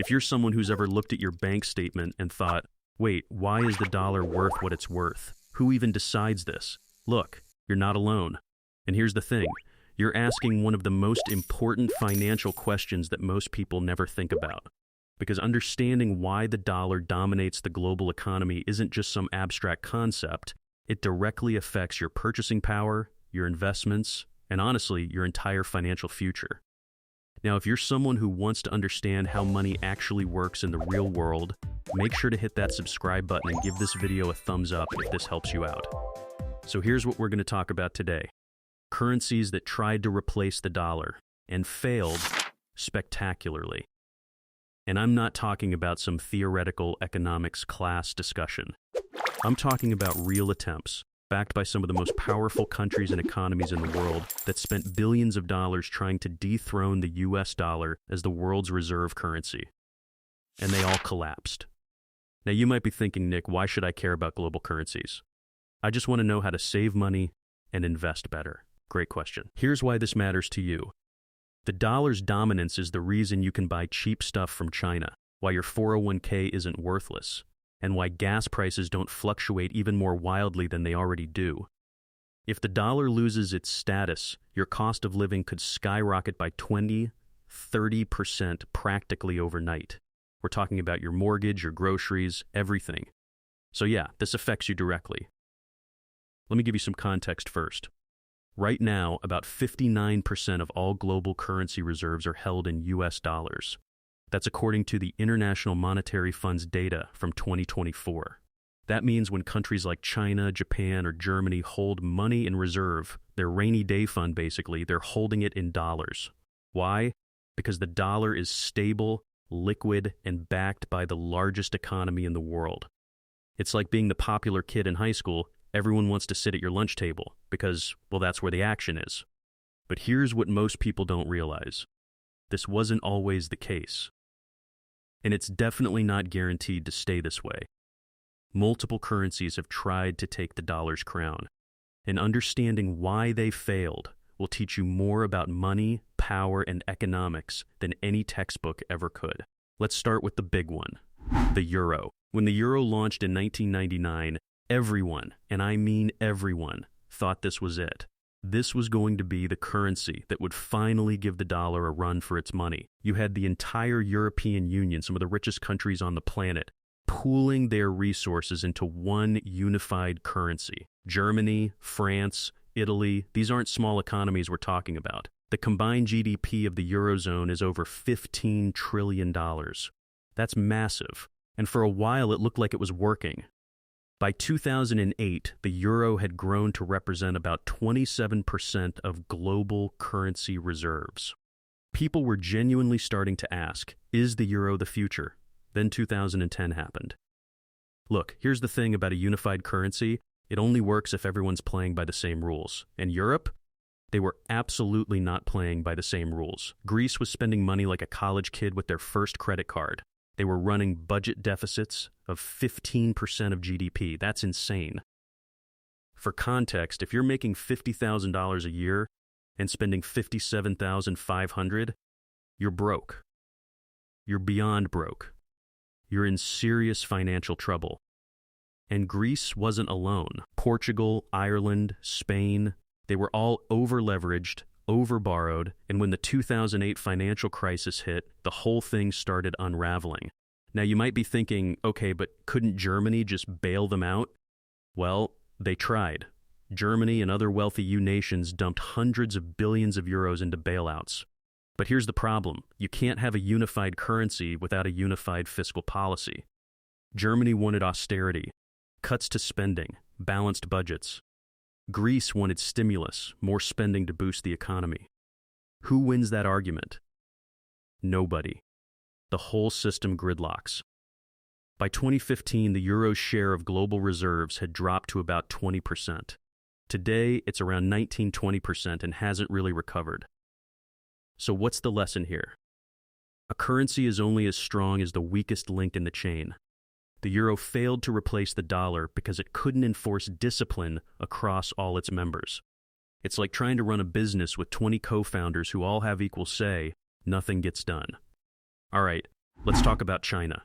If you're someone who's ever looked at your bank statement and thought, wait, why is the dollar worth what it's worth? Who even decides this? Look, you're not alone. And here's the thing. You're asking one of the most important financial questions that most people never think about. Because understanding why the dollar dominates the global economy isn't just some abstract concept. It directly affects your purchasing power, your investments, and honestly, your entire financial future. Now, if you're someone who wants to understand how money actually works in the real world, make sure to hit that subscribe button and give this video a thumbs up if this helps you out. So here's what we're going to talk about today. Currencies that tried to replace the dollar and failed spectacularly. And I'm not talking about some theoretical economics class discussion. I'm talking about real attempts, backed by some of the most powerful countries and economies in the world that spent billions of dollars trying to dethrone the US dollar as the world's reserve currency. And they all collapsed. Now you might be thinking, Nick, why should I care about global currencies? I just want to know how to save money and invest better. Great question. Here's why this matters to you. The dollar's dominance is the reason you can buy cheap stuff from China, why your 401k isn't worthless, and why gas prices don't fluctuate even more wildly than they already do. If the dollar loses its status, your cost of living could skyrocket by 20–30% practically overnight. We're talking about your mortgage, your groceries, everything. So yeah, this affects you directly. Let me give you some context first. Right now, about 59% of all global currency reserves are held in US dollars. That's according to the International Monetary Fund's data from 2024. That means when countries like China, Japan, or Germany hold money in reserve, their rainy day fund basically, they're holding it in dollars. Why? Because the dollar is stable, liquid, and backed by the largest economy in the world. It's like being the popular kid in high school. Everyone wants to sit at your lunch table because, well, that's where the action is. But here's what most people don't realize. This wasn't always the case. And it's definitely not guaranteed to stay this way. Multiple currencies have tried to take the dollar's crown, and understanding why they failed will teach you more about money, power, and economics than any textbook ever could. Let's start with the big one, the euro. When the euro launched in 1999, everyone, and I mean everyone, thought this was it. This was going to be the currency that would finally give the dollar a run for its money. You had the entire European Union, some of the richest countries on the planet, pooling their resources into one unified currency. Germany, France, Italy, these aren't small economies we're talking about. The combined GDP of the Eurozone is over $15 trillion. That's massive. And for a while, it looked like it was working. By 2008, the euro had grown to represent about 27% of global currency reserves. People were genuinely starting to ask, is the euro the future? Then 2010 happened. Look, here's the thing about a unified currency. It only works if everyone's playing by the same rules. And Europe? They were absolutely not playing by the same rules. Greece was spending money like a college kid with their first credit card. They were running budget deficits of 15% of GDP. That's insane. For context, if you're making $50,000 a year and spending $57,500, you're broke. You're beyond broke. You're in serious financial trouble. And Greece wasn't alone. Portugal, Ireland, Spain, they were all over-leveraged, over-borrowed, and when the 2008 financial crisis hit, the whole thing started unraveling. Now you might be thinking, okay, but couldn't Germany just bail them out? Well, they tried. Germany and other wealthy EU nations dumped hundreds of billions of euros into bailouts. But here's the problem. You can't have a unified currency without a unified fiscal policy. Germany wanted austerity, cuts to spending, balanced budgets. Greece wanted stimulus, more spending to boost the economy. Who wins that argument? Nobody. The whole system gridlocks. By 2015, the euro's share of global reserves had dropped to about 20%. Today, it's around 19–20% and hasn't really recovered. So what's the lesson here? A currency is only as strong as the weakest link in the chain. The euro failed to replace the dollar because it couldn't enforce discipline across all its members. It's like trying to run a business with 20 co-founders who all have equal say. Nothing gets done. All right, Let's talk about China.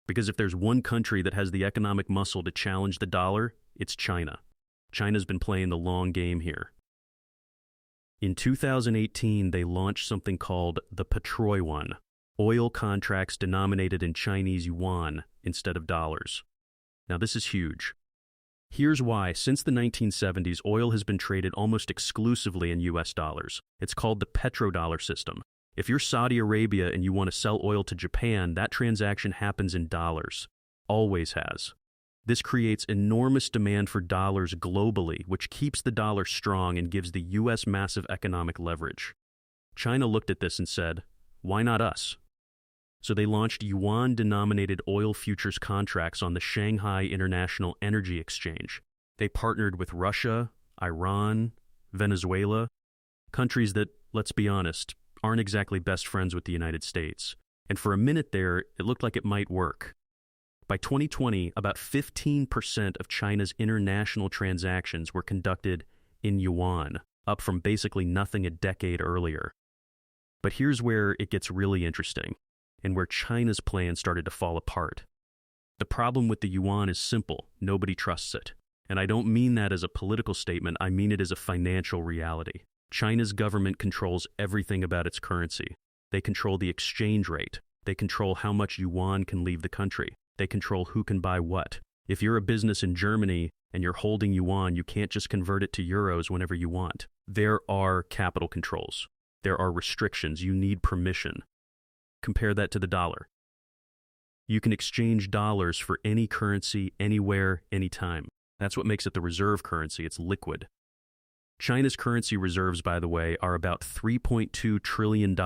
Because if there's one country that has the economic muscle to challenge the dollar, it's China. China's been playing the long game here. In 2018, they launched something called the yuan, oil contracts denominated in Chinese yuan instead of dollars. Now, this is huge. Here's why. Since the 1970s, oil has been traded almost exclusively in US dollars. It's called the petrodollar system. If you're Saudi Arabia and you want to sell oil to Japan, that transaction happens in dollars. Always has. This creates enormous demand for dollars globally, which keeps the dollar strong and gives the US massive economic leverage. China looked at this and said, why not us? So they launched yuan-denominated oil futures contracts on the Shanghai International Energy Exchange. They partnered with Russia, Iran, Venezuela, countries that, let's be honest, aren't exactly best friends with the United States. And for a minute there, it looked like it might work. By 2020, about 15% of China's international transactions were conducted in yuan, up from basically nothing a decade earlier. But here's where it gets really interesting, and where China's plan started to fall apart. The problem with the yuan is simple: nobody trusts it. And I don't mean that as a political statement, I mean it as a financial reality. China's government controls everything about its currency. They control the exchange rate. They control how much yuan can leave the country. They control who can buy what. If you're a business in Germany and you're holding yuan, you can't just convert it to euros whenever you want. There are capital controls. There are restrictions. You need permission. Compare that to the dollar. You can exchange dollars for any currency, anywhere, anytime. That's what makes it the reserve currency. It's liquid. China's currency reserves, by the way, are about $3.2 trillion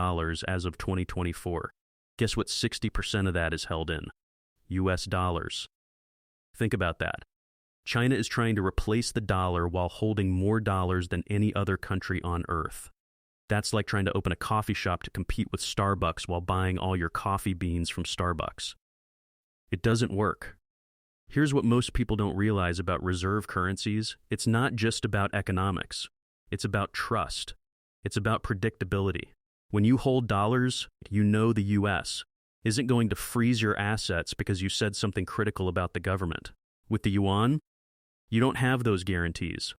as of 2024. Guess what 60% of that is held in? US dollars. Think about that. China is trying to replace the dollar while holding more dollars than any other country on earth. That's like trying to open a coffee shop to compete with Starbucks while buying all your coffee beans from Starbucks. It doesn't work. Here's what most people don't realize about reserve currencies. It's not just about economics. It's about trust. It's about predictability. When you hold dollars, you know the US isn't going to freeze your assets because you said something critical about the government. With the yuan, you don't have those guarantees.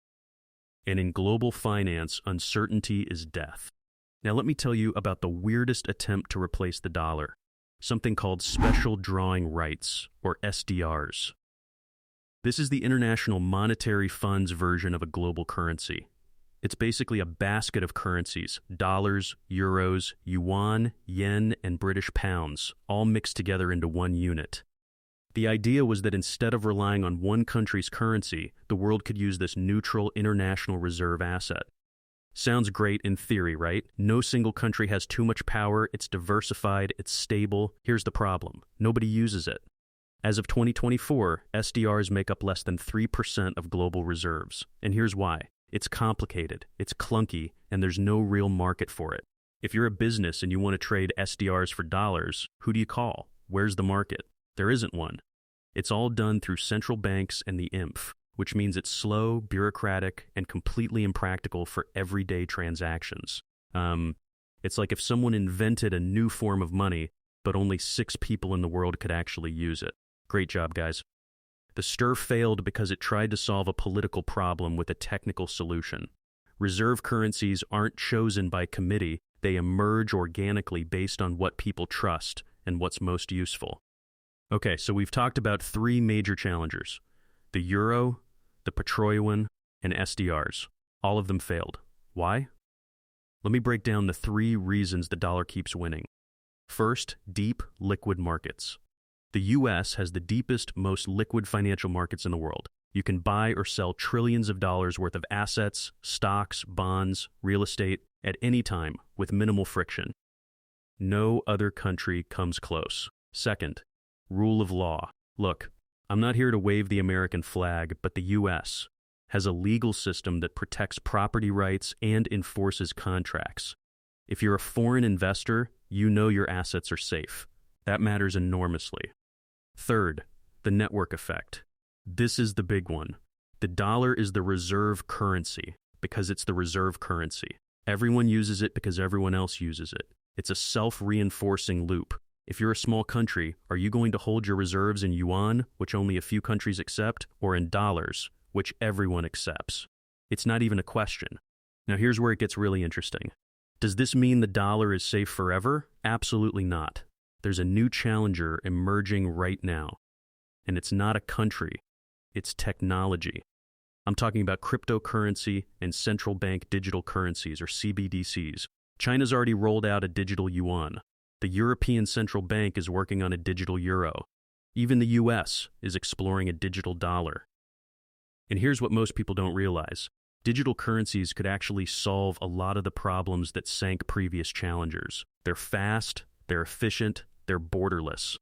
And in global finance, uncertainty is death. Now let me tell you about the weirdest attempt to replace the dollar, something called special drawing rights, or SDRs. This is the International Monetary Fund's version of a global currency. It's basically a basket of currencies: dollars, euros, yuan, yen, and British pounds, all mixed together into one unit. The idea was that instead of relying on one country's currency, the world could use this neutral international reserve asset. Sounds great in theory, right? No single country has too much power, it's diversified, it's stable. Here's the problem: nobody uses it. As of 2024, SDRs make up less than 3% of global reserves. And here's why. It's complicated, it's clunky, and there's no real market for it. If you're a business and you want to trade SDRs for dollars, who do you call? Where's the market? There isn't one. It's all done through central banks and the IMF, which means it's slow, bureaucratic, and completely impractical for everyday transactions. It's like if someone invented a new form of money, but only 6 people in the world could actually use it. Great job, guys. The stir failed because it tried to solve a political problem with a technical solution. Reserve currencies aren't chosen by committee, they emerge organically based on what people trust and what's most useful. Okay, so we've talked about 3 major challengers: the euro, the petrodollar, and SDRs. All of them failed. Why? Let me break down the 3 reasons the dollar keeps winning. First, deep, liquid markets. The US has the deepest, most liquid financial markets in the world. You can buy or sell trillions of dollars worth of assets, stocks, bonds, real estate at any time with minimal friction. No other country comes close. Second, rule of law. Look, I'm not here to wave the American flag, but the US has a legal system that protects property rights and enforces contracts. If you're a foreign investor, you know your assets are safe. That matters enormously. Third, the network effect. This is the big one. The dollar is the reserve currency because it's the reserve currency. Everyone uses it because everyone else uses it. It's a self-reinforcing loop. If you're a small country, are you going to hold your reserves in yuan, which only a few countries accept, or in dollars, which everyone accepts? It's not even a question. Now here's where it gets really interesting. Does this mean the dollar is safe forever? Absolutely not. There's a new challenger emerging right now. And it's not a country, it's technology. I'm talking about cryptocurrency and central bank digital currencies, or CBDCs. China's already rolled out a digital yuan. The European Central Bank is working on a digital euro. Even the US is exploring a digital dollar. And here's what most people don't realize. Digital currencies could actually solve a lot of the problems that sank previous challengers. They're fast, they're efficient, they're borderless.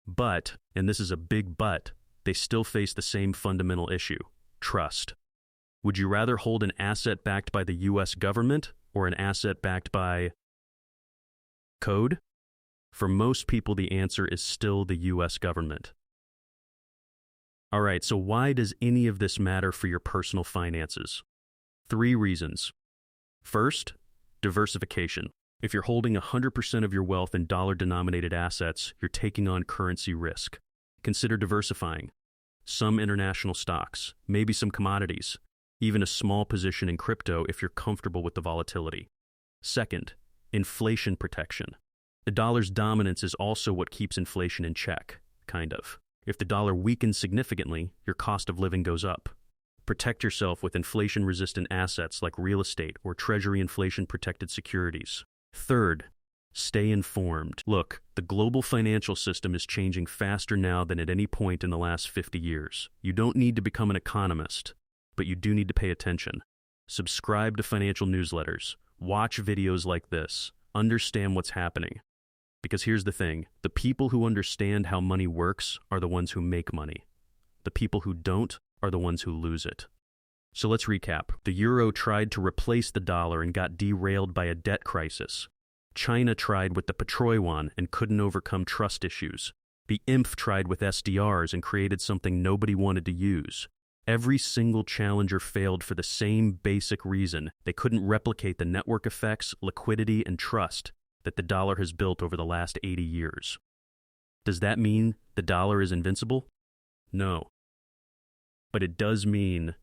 But, and this is a big but, they still face the same fundamental issue: trust. Would you rather hold an asset backed by the US government or an asset backed by code? For most people, the answer is still the US government. All right, so why does any of this matter for your personal finances? 3 reasons. First, diversification. If you're holding 100% of your wealth in dollar-denominated assets, you're taking on currency risk. Consider diversifying. Some international stocks, maybe some commodities, even a small position in crypto if you're comfortable with the volatility. Second, inflation protection. The dollar's dominance is also what keeps inflation in check, kind of. If the dollar weakens significantly, your cost of living goes up. Protect yourself with inflation-resistant assets like real estate or treasury inflation-protected securities. Third, stay informed. Look, the global financial system is changing faster now than at any point in the last 50 years. You don't need to become an economist, but you do need to pay attention. Subscribe to financial newsletters. Watch videos like this. Understand what's happening. Because here's the thing, the people who understand how money works are the ones who make money. The people who don't are the ones who lose it. So let's recap. The euro tried to replace the dollar and got derailed by a debt crisis. China tried with the yuan and couldn't overcome trust issues. The IMF tried with SDRs and created something nobody wanted to use. Every single challenger failed for the same basic reason. They couldn't replicate the network effects, liquidity, and trust that the dollar has built over the last 80 years. Does that mean the dollar is invincible? No. But it does mean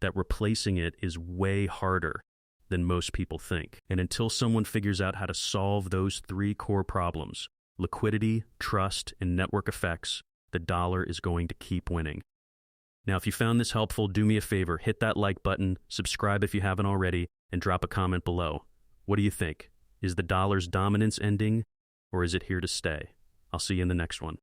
that replacing it is way harder than most people think. And until someone figures out how to solve those 3 core problems, liquidity, trust, and network effects, the dollar is going to keep winning. Now, if you found this helpful, do me a favor, hit that like button, subscribe if you haven't already, and drop a comment below. What do you think? Is the dollar's dominance ending, or is it here to stay? I'll see you in the next one.